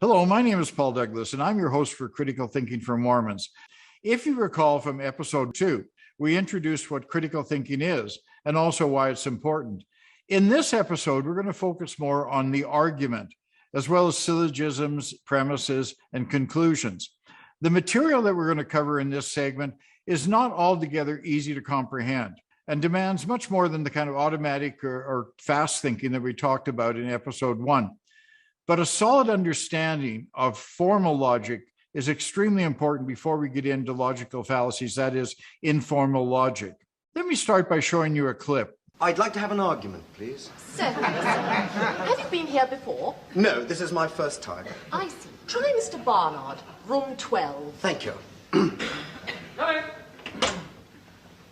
Hello, my name is Paul Douglas, and I'm your host for Critical Thinking for Mormons. If you recall from episode 2, we introduced what critical thinking is and also why it's important. In this episode, we're going to focus more on the argument, as well as syllogisms, premises, and conclusions. The material that we're going to cover in this segment is not altogether easy to comprehend and demands much more than the kind of automatic or fast thinking that we talked about in episode 1. But a solid understanding of formal logic is extremely important before we get into logical fallacies, that is, informal logic. Let me start by showing you a clip. I'd like to have an argument, please. Certainly, sir. Have you been here before? No, this is my first time. I see. Try Mr. Barnard, room 12. Thank you. Hello.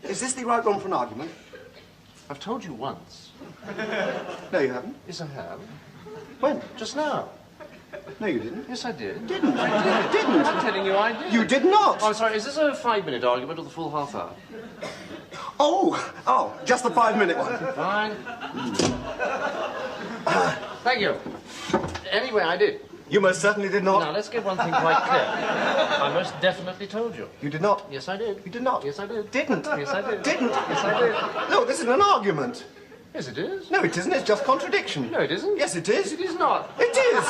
Is this the right room for an argument? I've told you once. No, you haven't. Yes, I have. When? Just now. No, you didn't. Yes, I did. Didn't. I did. Didn't. I'm telling you I did. You did not. Oh, I'm sorry. Is this a 5-minute argument or the full half hour? Oh, just the 5-minute one. Fine. Thank you. Anyway, I did. You most certainly did not. Now, let's get one thing quite clear. I most definitely told you. You did not. Yes, I did. You did not. Yes, I did. Didn't. Yes, I did. Didn't. Yes, I did. No, this isn't an argument. Yes, it is. No, it isn't. It's just contradiction. No, it isn't. Yes, it is. It is not. It is.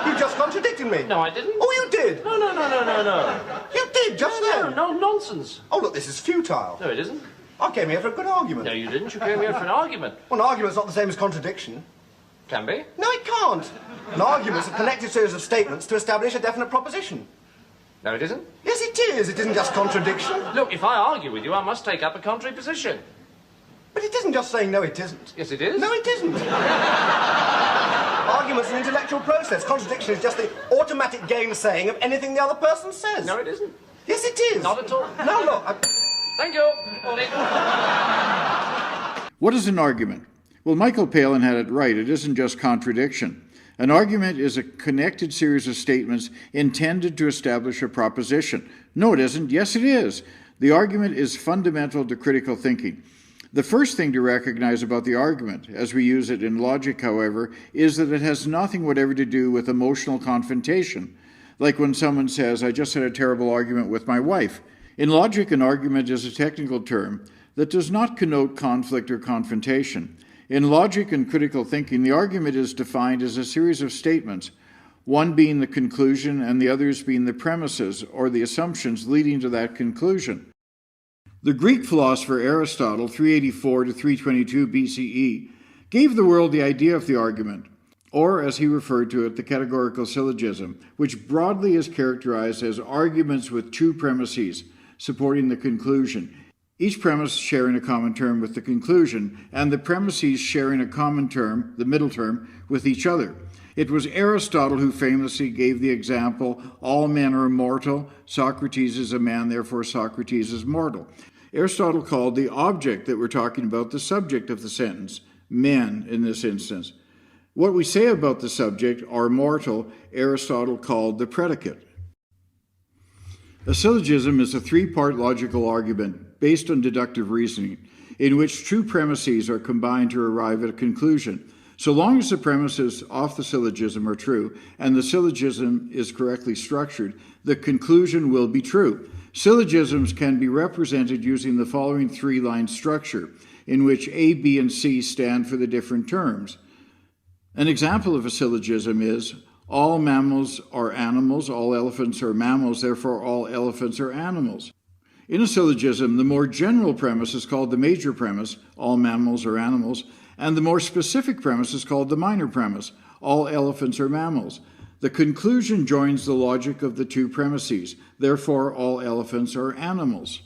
You just contradicted me. No, I didn't. Oh, you did. No. You did just then. No, nonsense. Oh, look, this is futile. No, it isn't. I came here for a good argument. No, you didn't. You came here for an argument. Well, an argument's not the same as contradiction. Can be. No, it can't. An argument's a connected series of statements to establish a definite proposition. No, it isn't. Yes, it is. It isn't just contradiction. Look, if I argue with you, I must take up a contrary position. But it isn't just saying, no, it isn't. Yes, it is. No, it isn't. Argument's an intellectual process. Contradiction is just the automatic gainsaying of anything the other person says. No, it isn't. Yes, it is. Not at all. No, look. Thank you. What is an argument? Well, Michael Palin had it right. It isn't just contradiction. An argument is a connected series of statements intended to establish a proposition. No, it isn't. Yes, it is. The argument is fundamental to critical thinking. The first thing to recognize about the argument, as we use it in logic, however, is that it has nothing whatever to do with emotional confrontation. Like when someone says, I just had a terrible argument with my wife. In logic, an argument is a technical term that does not connote conflict or confrontation. In logic and critical thinking, the argument is defined as a series of statements, one being the conclusion and the others being the premises or the assumptions leading to that conclusion. The Greek philosopher Aristotle, 384 to 322 BCE, gave the world the idea of the argument, or as he referred to it, the categorical syllogism, which broadly is characterized as arguments with two premises supporting the conclusion, each premise sharing a common term with the conclusion, and the premises sharing a common term, the middle term, with each other. It was Aristotle who famously gave the example, all men are mortal, Socrates is a man, therefore Socrates is mortal. Aristotle called the object that we're talking about the subject of the sentence, men in this instance. What we say about the subject, are mortal, Aristotle called the predicate. A syllogism is a three-part logical argument based on deductive reasoning, in which two premises are combined to arrive at a conclusion. So long as the premises of the syllogism are true and the syllogism is correctly structured, the conclusion will be true. Syllogisms can be represented using the following three-line structure, in which A, B, and C stand for the different terms. An example of a syllogism is, all mammals are animals, all elephants are mammals, therefore all elephants are animals. In a syllogism, the more general premise is called the major premise, all mammals are animals, and the more specific premise is called the minor premise, all elephants are mammals. The conclusion joins the logic of the two premises, therefore all elephants are animals.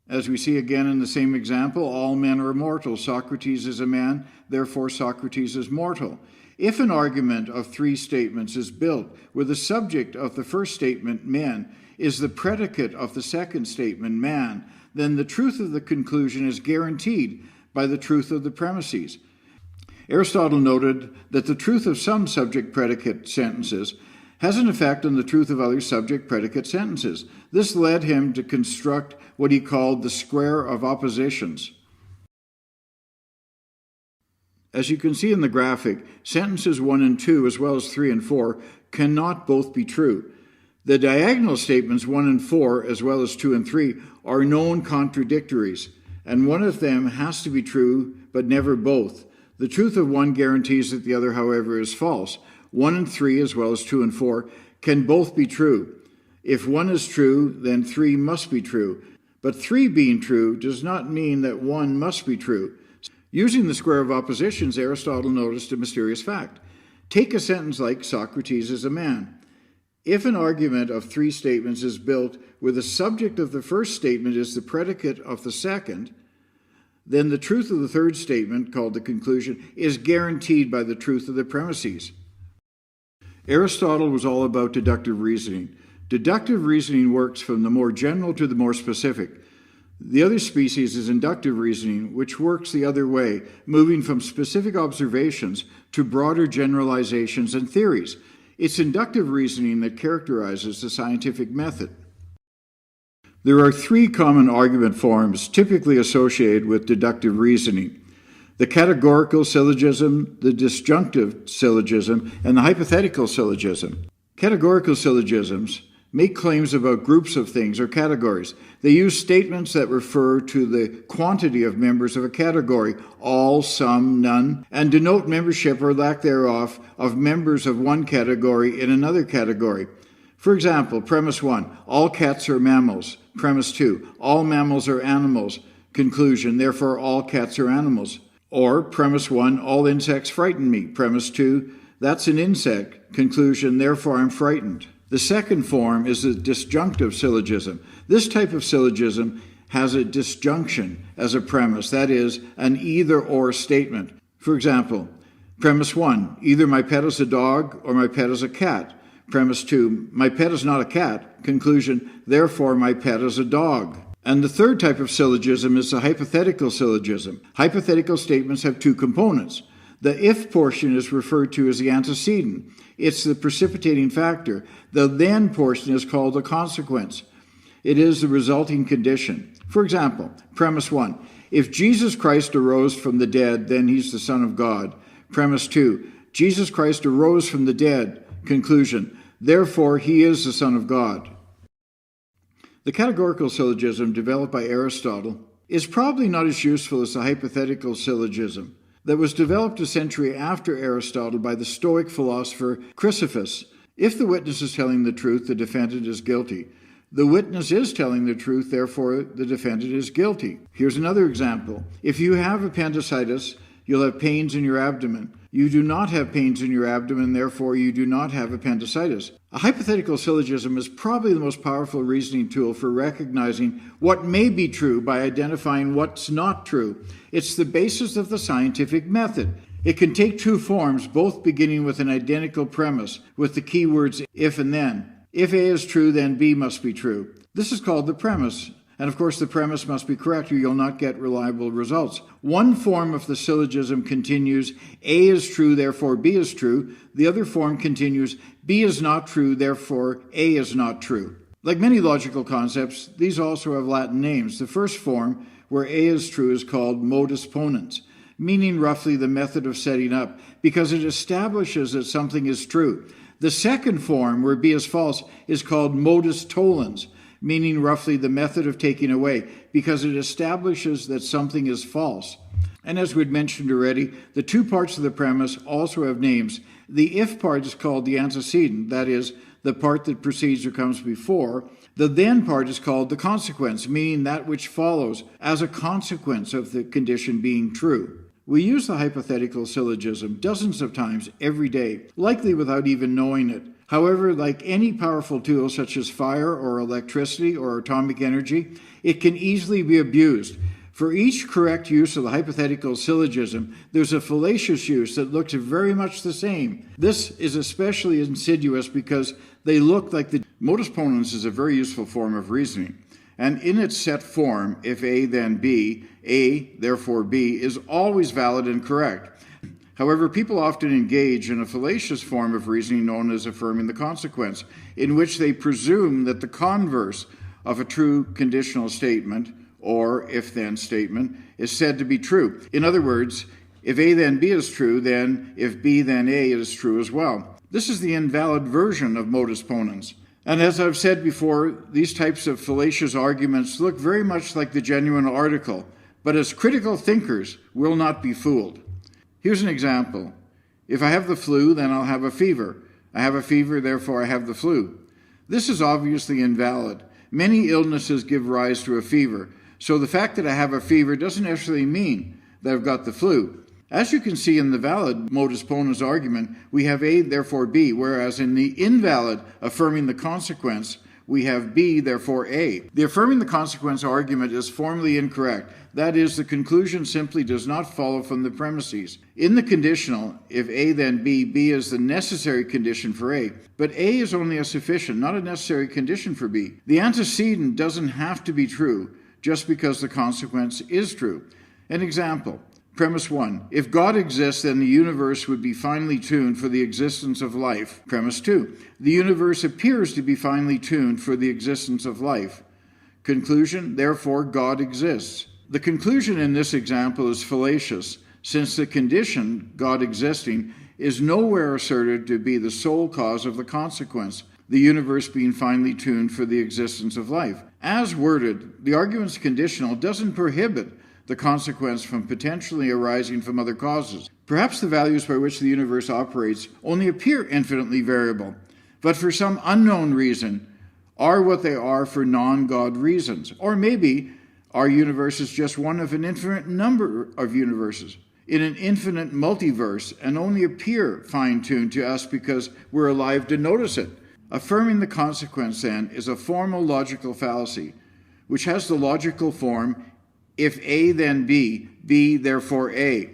As we see again in the same example, all men are mortal, Socrates is a man, therefore Socrates is mortal. If an argument of three statements is built where the subject of the first statement, men, is the predicate of the second statement, man, then the truth of the conclusion is guaranteed by the truth of the premises. Aristotle noted that the truth of some subject-predicate sentences has an effect on the truth of other subject-predicate sentences. This led him to construct what he called the square of oppositions. As you can see in the graphic, sentences 1 and 2, as well as 3 and 4, cannot both be true. The diagonal statements 1 and 4, as well as 2 and 3, are known contradictories, and one of them has to be true, but never both. The truth of one guarantees that the other, however, is false. 1 and 3, as well as 2 and 4, can both be true. If 1 is true, then 3 must be true. But 3 being true does not mean that 1 must be true. Using the square of oppositions, Aristotle noticed a mysterious fact. Take a sentence like Socrates is a man. If an argument of 3 statements is built where the subject of the first statement is the predicate of the second, then the truth of the third statement, called the conclusion, is guaranteed by the truth of the premises. Aristotle was all about deductive reasoning. Deductive reasoning works from the more general to the more specific. The other species is inductive reasoning, which works the other way, moving from specific observations to broader generalizations and theories. It's inductive reasoning that characterizes the scientific method. There are 3 common argument forms typically associated with deductive reasoning: the categorical syllogism, the disjunctive syllogism, and the hypothetical syllogism. Categorical syllogisms make claims about groups of things or categories. They use statements that refer to the quantity of members of a category, all, some, none, and denote membership or lack thereof of members of one category in another category. For example, premise 1, all cats are mammals. Premise 2, all mammals are animals. Conclusion, therefore all cats are animals. Or premise 1, all insects frighten me. Premise 2, that's an insect. Conclusion, therefore I'm frightened. The second form is the disjunctive syllogism. This type of syllogism has a disjunction as a premise, that is, an either-or statement. For example, premise 1, either my pet is a dog or my pet is a cat. Premise 2, my pet is not a cat. Conclusion, therefore my pet is a dog. And the third type of syllogism is the hypothetical syllogism. Hypothetical statements have 2 components. The if portion is referred to as the antecedent. It's the precipitating factor. The then portion is called the consequence. It is the resulting condition. For example, premise 1, if Jesus Christ arose from the dead, then he's the Son of God. Premise 2, Jesus Christ arose from the dead. Conclusion, therefore he is the Son of God. The categorical syllogism developed by Aristotle is probably not as useful as the hypothetical syllogism that was developed a century after Aristotle by the Stoic philosopher Chrysippus. If the witness is telling the truth, the defendant is guilty. The witness is telling the truth, therefore the defendant is guilty. Here's another example. If you have appendicitis, you'll have pains in your abdomen. You do not have pains in your abdomen, therefore you do not have appendicitis. A hypothetical syllogism is probably the most powerful reasoning tool for recognizing what may be true by identifying what's not true. It's the basis of the scientific method. It can take 2 forms, both beginning with an identical premise, with the keywords if and then. If A is true, then B must be true. This is called the premise. And of course, the premise must be correct or you'll not get reliable results. One form of the syllogism continues, A is true, therefore B is true. The other form continues, B is not true, therefore A is not true. Like many logical concepts, these also have Latin names. The first form, where A is true, is called modus ponens, meaning roughly the method of setting up, because it establishes that something is true. The second form, where B is false, is called modus tollens, meaning roughly the method of taking away, because it establishes that something is false. And as we'd mentioned already, the 2 parts of the premise also have names. The if part is called the antecedent, that is, the part that precedes or comes before. The then part is called the consequence, meaning that which follows as a consequence of the condition being true. We use the hypothetical syllogism dozens of times every day, likely without even knowing it. However, like any powerful tool such as fire or electricity or atomic energy, it can easily be abused. For each correct use of the hypothetical syllogism, there's a fallacious use that looks very much the same. This is especially insidious because they look like the modus ponens is a very useful form of reasoning. And in its set form, if A then B, A, therefore B, is always valid and correct. However, people often engage in a fallacious form of reasoning known as affirming the consequence, in which they presume that the converse of a true conditional statement, or if-then statement, is said to be true. In other words, If A then B is true, then if B then A is true as well. This is the invalid version of modus ponens. And as I've said before, these types of fallacious arguments look very much like the genuine article, but as critical thinkers will not be fooled. Here's an example. If I have the flu, then I'll have a fever. I have a fever, therefore I have the flu. This is obviously invalid. Many illnesses give rise to a fever, so the fact that I have a fever doesn't necessarily mean that I've got the flu. As you can see in the valid modus ponens argument, we have A, therefore B, whereas in the invalid affirming the consequence, we have B, therefore A. The affirming the consequence argument is formally incorrect. That is, the conclusion simply does not follow from the premises. In the conditional, if A then B, B is the necessary condition for A. But A is only a sufficient, not a necessary condition for B. The antecedent doesn't have to be true just because the consequence is true. An example. Premise 1. If God exists, then the universe would be finely tuned for the existence of life. Premise 2. The universe appears to be finely tuned for the existence of life. Conclusion. Therefore, God exists. The conclusion in this example is fallacious, since the condition, God existing, is nowhere asserted to be the sole cause of the consequence, the universe being finely tuned for the existence of life. As worded, the argument's conditional doesn't prohibit the consequence from potentially arising from other causes. Perhaps the values by which the universe operates only appear infinitely variable, but for some unknown reason are what they are for non-God reasons. Or maybe our universe is just one of an infinite number of universes in an infinite multiverse and only appear fine-tuned to us because we're alive to notice it. Affirming the consequence, then, is a formal logical fallacy, which has the logical form if A then B, B therefore A.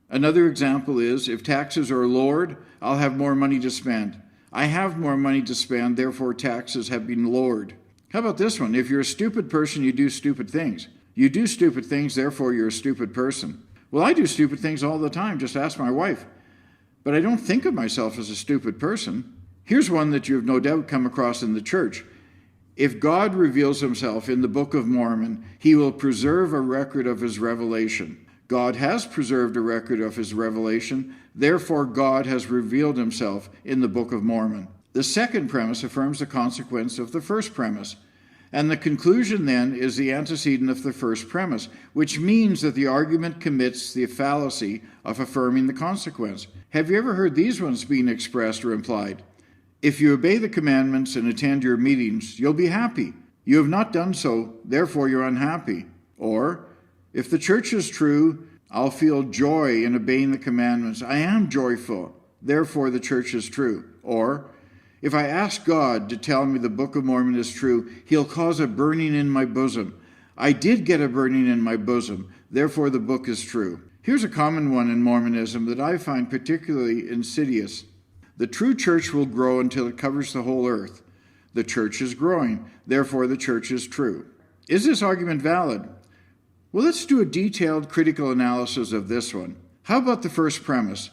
Another example is, if taxes are lowered, I'll have more money to spend. I have more money to spend, therefore taxes have been lowered. How about this one? If you're a stupid person, you do stupid things. You do stupid things, therefore you're a stupid person. Well, I do stupid things all the time, just ask my wife. But I don't think of myself as a stupid person. Here's one that you have no doubt come across in the church. If God reveals himself in the Book of Mormon, he will preserve a record of his revelation. God has preserved a record of his revelation, therefore God has revealed himself in the Book of Mormon. The second premise affirms the consequence of the first premise, and the conclusion then is the antecedent of the first premise, which means that the argument commits the fallacy of affirming the consequence. Have you ever heard these ones being expressed or implied? If you obey the commandments and attend your meetings, you'll be happy. You have not done so, therefore you're unhappy. Or, if the church is true, I'll feel joy in obeying the commandments. I am joyful, therefore the church is true. Or, if I ask God to tell me the Book of Mormon is true, he'll cause a burning in my bosom. I did get a burning in my bosom, therefore the book is true. Here's a common one in Mormonism that I find particularly insidious. The true church will grow until it covers the whole earth. The church is growing, therefore the church is true. Is this argument valid? Well, let's do a detailed critical analysis of this one. How about the first premise?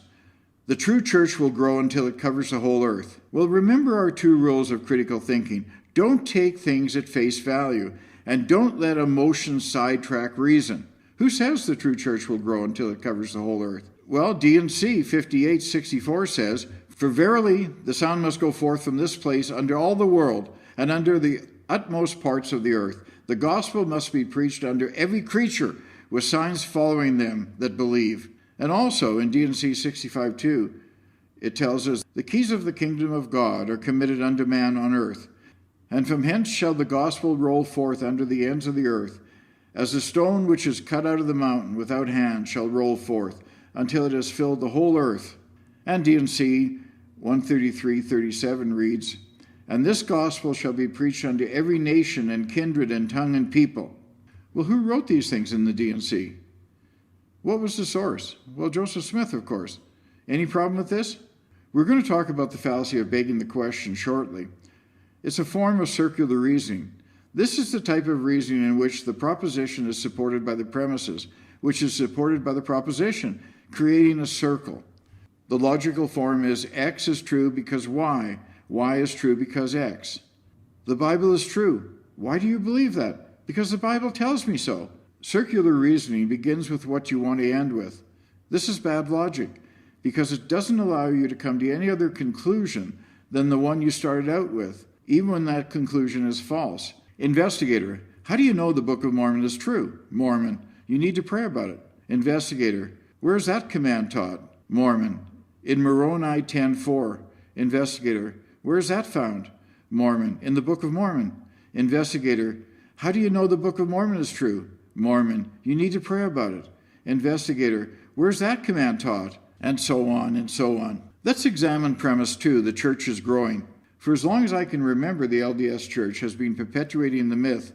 The true church will grow until it covers the whole earth. Well, remember our two rules of critical thinking. Don't take things at face value, and don't let emotions sidetrack reason. Who says the true church will grow until it covers the whole earth? Well, D&C 5864 says, "For verily the sound must go forth from this place unto all the world, and under the utmost parts of the earth. The gospel must be preached unto every creature, with signs following them that believe." And also in D&C 65:2, it tells us, "The keys of the kingdom of God are committed unto man on earth, and from hence shall the gospel roll forth unto the ends of the earth, as the stone which is cut out of the mountain without hand shall roll forth, until it has filled the whole earth." And D&C 133:37 reads, "And this gospel shall be preached unto every nation and kindred and tongue and people." Well, who wrote these things in the D&C? What was the source? Well, Joseph Smith, of course. Any problem with this? We're going to talk about the fallacy of begging the question shortly. It's a form of circular reasoning. This is the type of reasoning in which the proposition is supported by the premises, which is supported by the proposition, creating a circle. The logical form is X is true because Y. Y is true because X. The Bible is true. Why do you believe that? Because the Bible tells me so. Circular reasoning begins with what you want to end with. This is bad logic, because it doesn't allow you to come to any other conclusion than the one you started out with, even when that conclusion is false. Investigator, how do you know the Book of Mormon is true? Mormon, you need to pray about it. Investigator, where is that command taught? Mormon, in Moroni 10:4. Investigator, where is that found? Mormon, in the Book of Mormon. Investigator, how do you know the Book of Mormon is true? Mormon, you need to pray about it. Investigator, where is that command taught? And so on and so on. Let's examine premise 2, the church is growing. For as long as I can remember, the LDS Church has been perpetuating the myth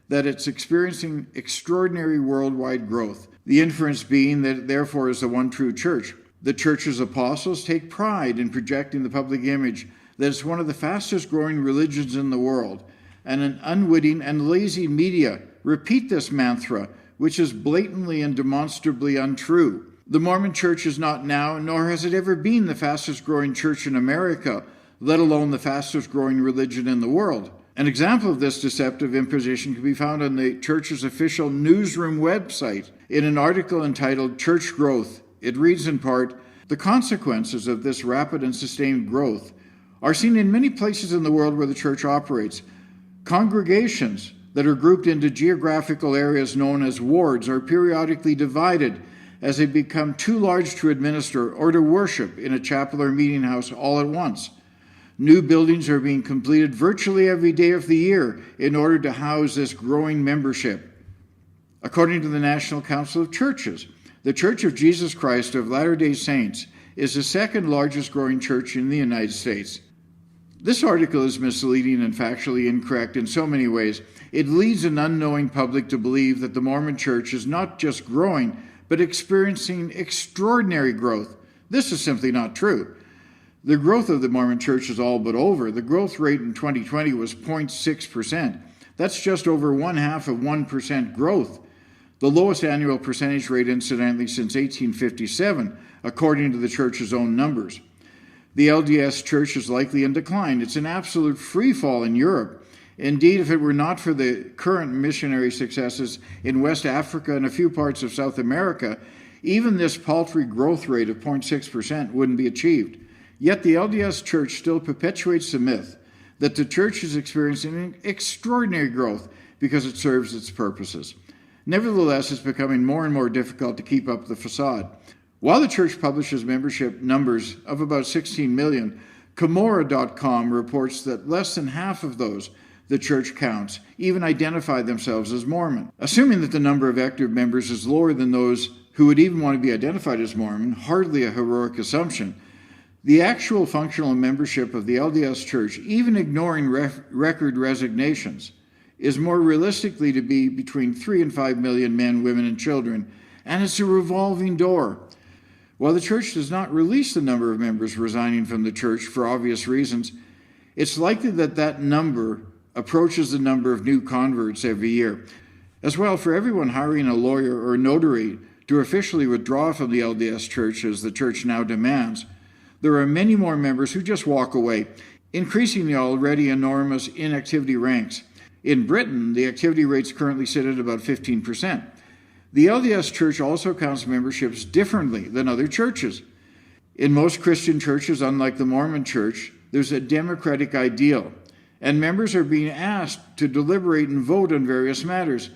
that it's experiencing extraordinary worldwide growth, the inference being that it therefore is the one true church. The church's apostles take pride in projecting the public image that it's one of the fastest growing religions in the world, and an unwitting and lazy media repeat this mantra, which is blatantly and demonstrably untrue. The Mormon Church is not now, nor has it ever been, the fastest growing church in America, let alone the fastest growing religion in the world. An example of this deceptive imposition can be found on the church's official newsroom website. In an article entitled Church Growth, it reads in part, "The consequences of this rapid and sustained growth are seen in many places in the world where the church operates. Congregations that are grouped into geographical areas known as wards are periodically divided as they become too large to administer or to worship in a chapel or meeting house all at once. New buildings are being completed virtually every day of the year in order to house this growing membership." According to the National Council of Churches, the Church of Jesus Christ of Latter-day Saints is the second largest growing church in the United States. This article is misleading and factually incorrect in so many ways. It leads an unknowing public to believe that the Mormon Church is not just growing, but experiencing extraordinary growth. This is simply not true. The growth of the Mormon Church is all but over. The growth rate in 2020 was 0.6%. That's just over 0.5% growth, the lowest annual percentage rate, incidentally, since 1857, according to the church's own numbers. The LDS Church is likely in decline. It's an absolute free fall in Europe. Indeed, if it were not for the current missionary successes in West Africa and a few parts of South America, even this paltry growth rate of 0.6% wouldn't be achieved. Yet the LDS Church still perpetuates the myth that the church is experiencing extraordinary growth because it serves its purposes. Nevertheless, it's becoming more and more difficult to keep up the facade. While the church publishes membership numbers of about 16 million, Cumorah.com reports that less than half of those the church counts even identify themselves as Mormon. Assuming that the number of active members is lower than those who would even want to be identified as Mormon, hardly a heroic assumption, the actual functional membership of the LDS Church, even ignoring record resignations, is more realistically to be between 3 and 5 million men, women, and children, and it's a revolving door. While the church does not release the number of members resigning from the church for obvious reasons, it's likely that that number approaches the number of new converts every year. As well, for everyone hiring a lawyer or notary to officially withdraw from the LDS Church, as the church now demands, there are many more members who just walk away, increasing the already enormous inactivity ranks. In Britain, the activity rates currently sit at about 15%. The LDS Church also counts memberships differently than other churches. In most Christian churches, unlike the Mormon Church, there's a democratic ideal, and members are being asked to deliberate and vote on various matters.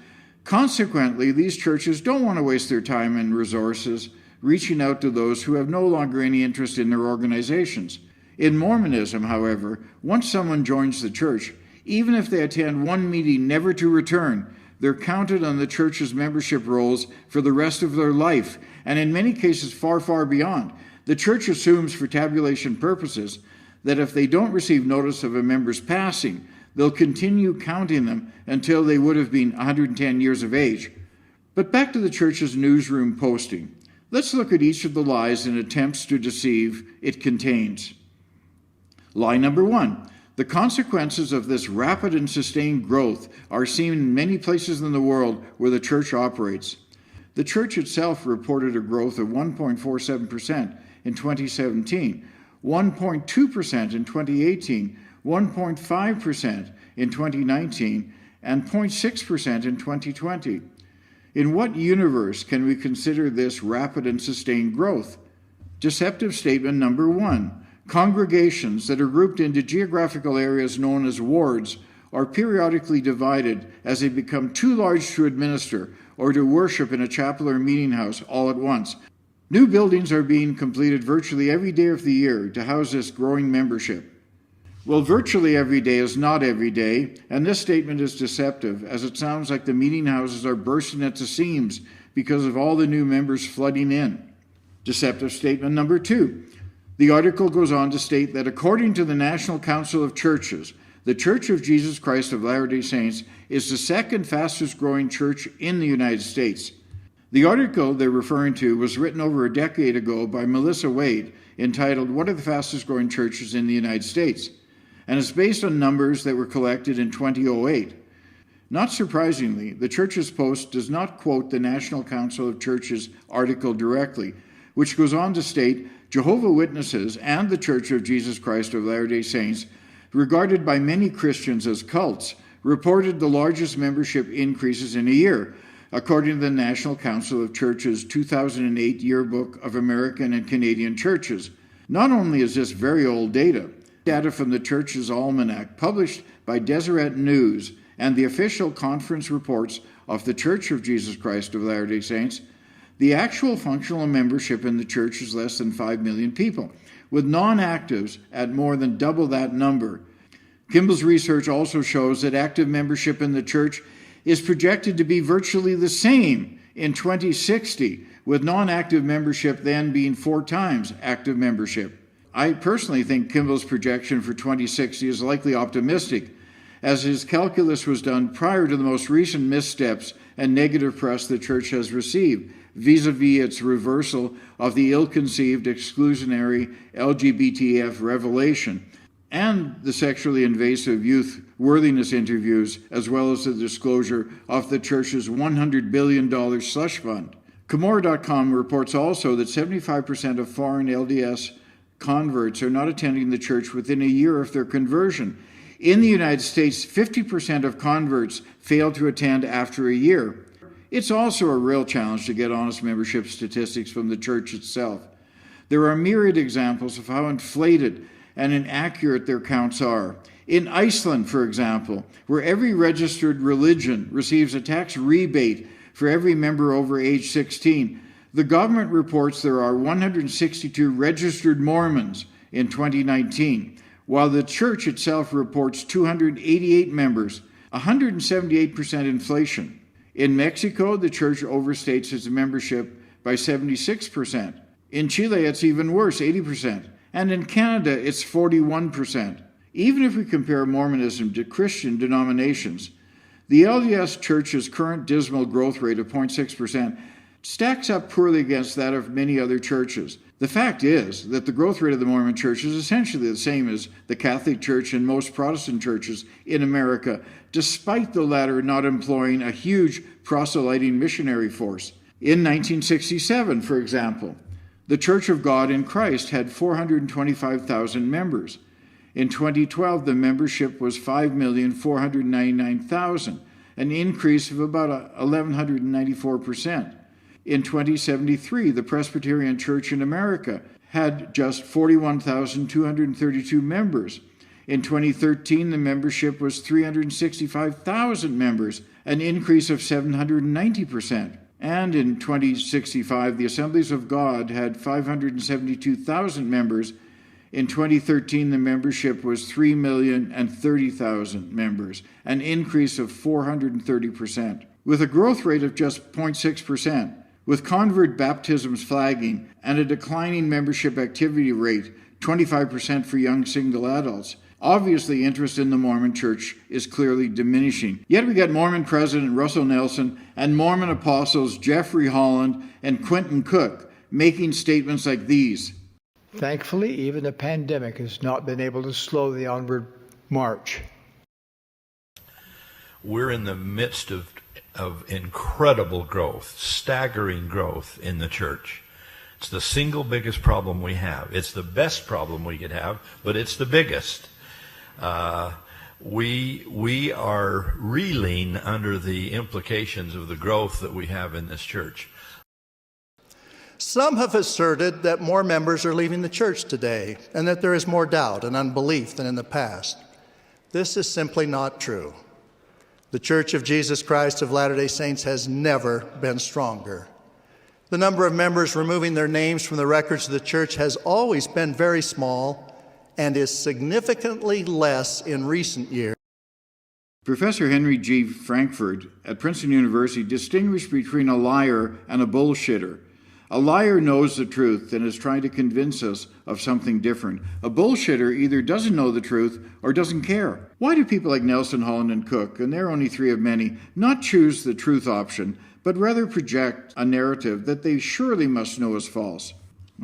Consequently, these churches don't want to waste their time and resources reaching out to those who have no longer any interest in their organizations. In Mormonism, however, once someone joins the church, even if they attend one meeting never to return, they're counted on the church's membership rolls for the rest of their life, and in many cases far, far beyond. The church assumes for tabulation purposes that if they don't receive notice of a member's passing, they'll continue counting them until they would have been 110 years of age. But back to the church's newsroom posting. Let's look at each of the lies and attempts to deceive it contains. Lie number 1. The consequences of this rapid and sustained growth are seen in many places in the world where the church operates. The church itself reported a growth of 1.47% in 2017, 1.2% in 2018, 1.5% in 2019, and 0.6% in 2020. In what universe can we consider this rapid and sustained growth? Deceptive statement number 1. Congregations that are grouped into geographical areas known as wards are periodically divided as they become too large to administer or to worship in a chapel or meeting house all at once. New buildings are being completed virtually every day of the year to house this growing membership. Well, virtually every day is not every day, and this statement is deceptive, as it sounds like the meeting houses are bursting at the seams because of all the new members flooding in. Deceptive statement number 2. The article goes on to state that according to the National Council of Churches, the Church of Jesus Christ of Latter-day Saints is the second fastest growing church in the United States. The article they're referring to was written over a decade ago by Melissa Wade, entitled "What are the fastest growing churches in the United States?" and is based on numbers that were collected in 2008. Not surprisingly, the Church's Post does not quote the National Council of Churches article directly, which goes on to state, Jehovah's Witnesses and the Church of Jesus Christ of Latter-day Saints, regarded by many Christians as cults, reported the largest membership increases in a year, according to the National Council of Churches 2008 Yearbook of American and Canadian Churches. Not only is this very old data from the Church's Almanac, published by Deseret News, and the official conference reports of the Church of Jesus Christ of Latter-day Saints, the actual functional membership in the church is less than 5 million people, with non-actives at more than double that number. Kimball's research also shows that active membership in the church is projected to be virtually the same in 2060, with non-active membership then being 4 times active membership. I personally think Kimball's projection for 2060 is likely optimistic, as his calculus was done prior to the most recent missteps and negative press the church has received, vis-a-vis its reversal of the ill-conceived exclusionary LGBTF revelation, and the sexually invasive youth worthiness interviews, as well as the disclosure of the church's $100 billion slush fund. Comora.com reports also that 75% of foreign LDS converts are not attending the church within a year of their conversion. In the United States, 50% of converts fail to attend after a year. It's also a real challenge to get honest membership statistics from the church itself. There are myriad examples of how inflated and inaccurate their counts are. In Iceland, for example, where every registered religion receives a tax rebate for every member over age 16, the government reports there are 162 registered Mormons in 2019, while the church itself reports 288 members, 178% inflation. In Mexico, the church overstates its membership by 76%. In Chile, it's even worse, 80%. And in Canada, it's 41%. Even if we compare Mormonism to Christian denominations, the LDS Church's current dismal growth rate of 0.6% stacks up poorly against that of many other churches. The fact is that the growth rate of the Mormon Church is essentially the same as the Catholic Church and most Protestant churches in America, despite the latter not employing a huge proselyting missionary force. In 1967, for example, the Church of God in Christ had 425,000 members. In 2012, the membership was 5,499,000, an increase of about 1,194%. In 2073, the Presbyterian Church in America had just 41,232 members. In 2013, the membership was 365,000 members, an increase of 790%. And in 2065, the Assemblies of God had 572,000 members. In 2013, the membership was 3,030,000 members, an increase of 430%. With a growth rate of just 0.6%, with convert baptisms flagging and a declining membership activity rate, 25% for young single adults, obviously interest in the Mormon Church is clearly diminishing. Yet we got Mormon President Russell Nelson and Mormon apostles Jeffrey Holland and Quentin Cook making statements like these. Thankfully, even the pandemic has not been able to slow the onward march. We're in the midst of incredible growth, staggering growth in the church. It's the single biggest problem we have. It's the best problem we could have, but it's the biggest. we are reeling under the implications of the growth that we have in this church. Some have asserted that more members are leaving the church today and that there is more doubt and unbelief than in the past. This is simply not true. The Church of Jesus Christ of Latter-day Saints has never been stronger. The number of members removing their names from the records of the church has always been very small and is significantly less in recent years. Professor Henry G. Frankfurt at Princeton University distinguished between a liar and a bullshitter. A liar knows the truth and is trying to convince us of something different. A bullshitter either doesn't know the truth or doesn't care. Why do people like Nelson, Holland, and Cook, and they're only three of many, not choose the truth option, but rather project a narrative that they surely must know is false?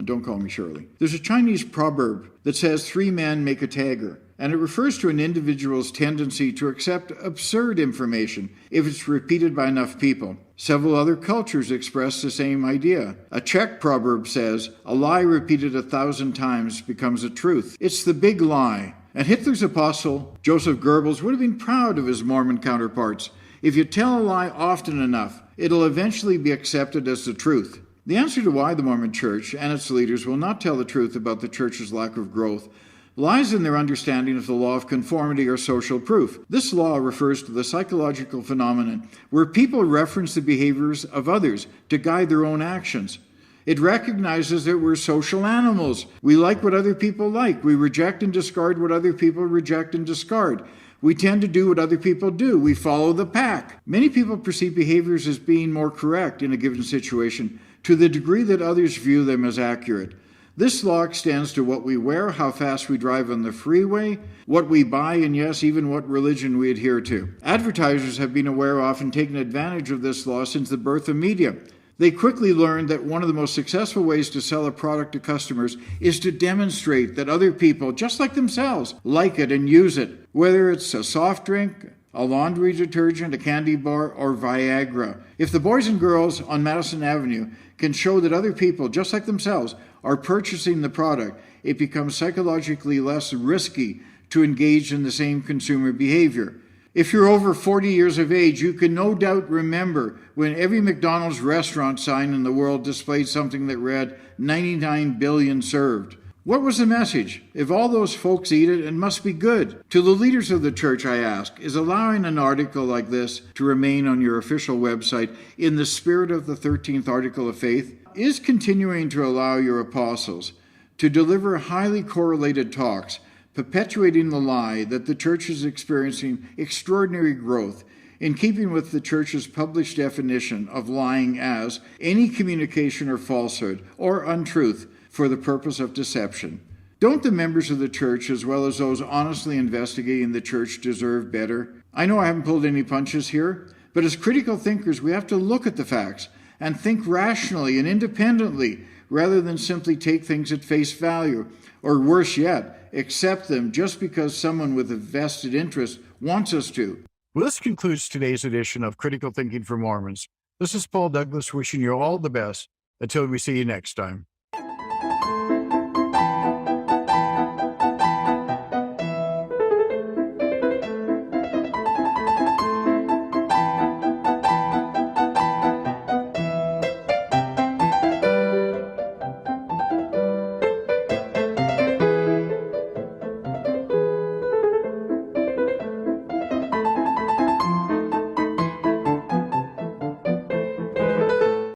Don't call me Shirley. There's a Chinese proverb that says 3 men make a tiger, and it refers to an individual's tendency to accept absurd information if it's repeated by enough people. Several other cultures express the same idea. A Czech proverb says, a lie repeated 1,000 times becomes a truth. It's the big lie. And Hitler's apostle, Joseph Goebbels, would have been proud of his Mormon counterparts. If you tell a lie often enough, it'll eventually be accepted as the truth. The answer to why the Mormon Church and its leaders will not tell the truth about the Church's lack of growth lies in their understanding of the law of conformity or social proof. This law refers to the psychological phenomenon where people reference the behaviors of others to guide their own actions. It recognizes that we're social animals. We like what other people like. We reject and discard what other people reject and discard. We tend to do what other people do. We follow the pack. Many people perceive behaviors as being more correct in a given situation to the degree that others view them as accurate. This law extends to what we wear, how fast we drive on the freeway, what we buy, and yes, even what religion we adhere to. Advertisers have been aware of and taken advantage of this law since the birth of media. They quickly learned that one of the most successful ways to sell a product to customers is to demonstrate that other people, just like themselves, like it and use it, whether it's a soft drink, a laundry detergent, a candy bar, or Viagra. If the boys and girls on Madison Avenue can show that other people, just like themselves, are purchasing the product, it becomes psychologically less risky to engage in the same consumer behavior. If you're over 40 years of age, you can no doubt remember when every McDonald's restaurant sign in the world displayed something that read 99 billion served. What was the message? If all those folks eat it, it must be good. To the leaders of the church, I ask, is allowing an article like this to remain on your official website in the spirit of the 13th Article of Faith? Is continuing to allow your apostles to deliver highly correlated talks, perpetuating the lie that the church is experiencing extraordinary growth, in keeping with the church's published definition of lying as any communication or falsehood or untruth for the purpose of deception? Don't the members of the church, as well as those honestly investigating the church, deserve better? I know I haven't pulled any punches here, but as critical thinkers, we have to look at the facts and think rationally and independently, rather than simply take things at face value, or worse yet, accept them just because someone with a vested interest wants us to. Well, this concludes today's edition of Critical Thinking for Mormons. This is Paul Douglas wishing you all the best until we see you next time.